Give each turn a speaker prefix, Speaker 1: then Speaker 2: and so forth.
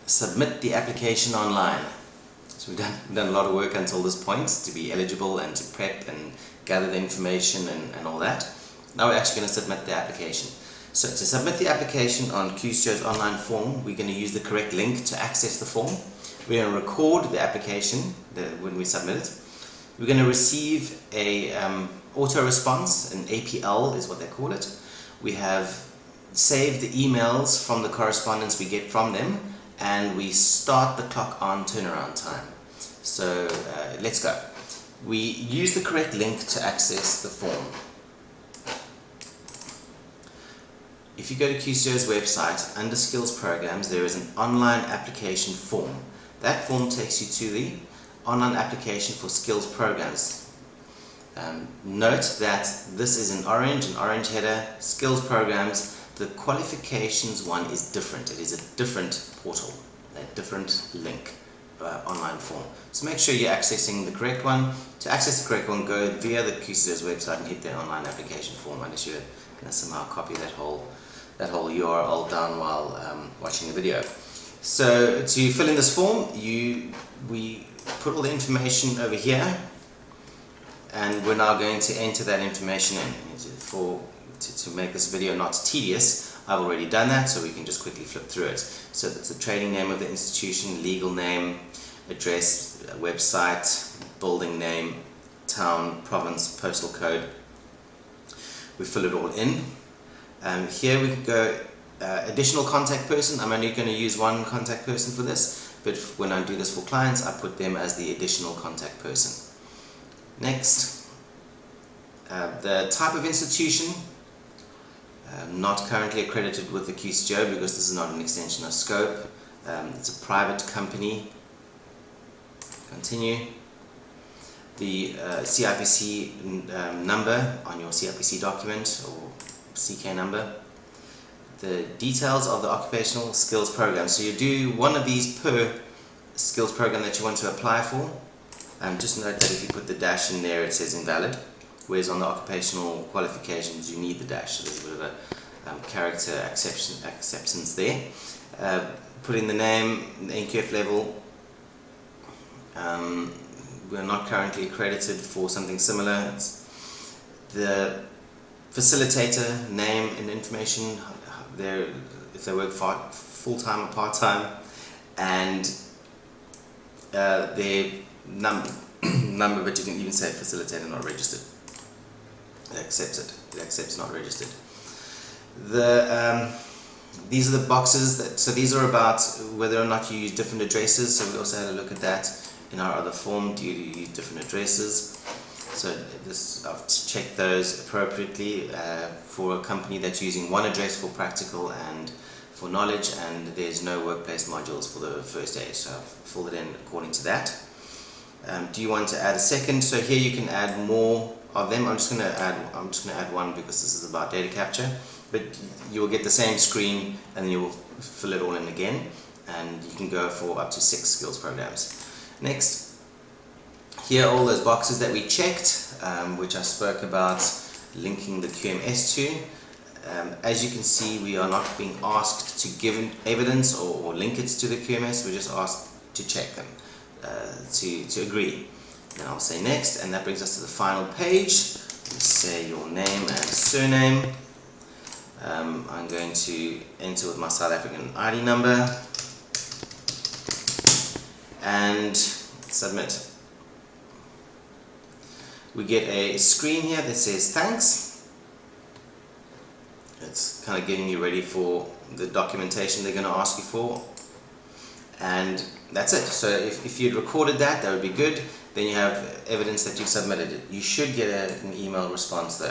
Speaker 1: submit the application online. So we've done a lot of work until this point to be eligible and to prep and gather the information and all that. Now we're actually going to submit the application. So to submit the application on QCTO's online form, we're going to use the correct link to access the form. We're going to record the application when we submit it. We're going to receive a auto response, an APL is what they call it. We have saved the emails from the correspondence we get from them, and we start the clock on turnaround time. So let's go. We use the correct link to access the form. If you go to QCTO's website, under Skills Programs, there is an online application form. That form takes you to the online application for Skills Programs. Note that this is an orange header, Skills Programs. The qualifications one is different. It is a different portal, a different link, online form. So make sure you're accessing the correct one. To access the correct one, go via the QCTO's website and hit their online application form, unless you're going to somehow copy that whole URL down while watching the video. So to fill in this form, we put all the information over here, and we're now going to enter that information in. To make this video not tedious, I've already done that, so we can just quickly flip through it. So that's the trading name of the institution, legal name, address, website, building name, town, province, postal code. We fill it all in. Here we can go additional contact person. I'm only going to use one contact person for this, but when I do this for clients, I put them as the additional contact person. Next, the type of institution. Not currently accredited with the QCTO because this is not an extension of scope. It's a private company. Continue. The CIPC number on your CIPC document, or CK number. The details of the occupational skills program. So you do one of these per skills program that you want to apply for. Just note that if you put the dash in there, it says invalid. Whereas on the occupational qualifications, you need the dash. So there's a bit of a character acceptance there. Put in the name, the NQF level. We're not currently accredited for something similar. It's the facilitator name and information, if they work full-time or part-time, and their number, but you can even say facilitator not registered. It accepts it. It accepts not registered. These are the boxes so these are about whether or not you use different addresses. So we also had a look at that in our other form. Do you use different addresses? So I've checked those appropriately for a company that's using one address for practical and for knowledge, and there's no workplace modules for the first aid. So I've filled it in according to that. Do you want to add a second? So here you can add more of them. I'm just going to add one because this is about data capture, but you will get the same screen and then you will fill it all in again, and you can go for up to 6 skills programs. Next, here are all those boxes that we checked, which I spoke about linking the QMS to. As you can see, we are not being asked to give evidence or link it to the QMS. We're just asked to check them, to agree. Then I'll say next, and that brings us to the final page. Say your name and surname. I'm going to enter with my South African ID number and submit. We get a screen here that says thanks. It's kind of getting you ready for the documentation they're going to ask you for, and that's it. So if you'd recorded that would be good. Then you have evidence that you've submitted it. You should get an email response though.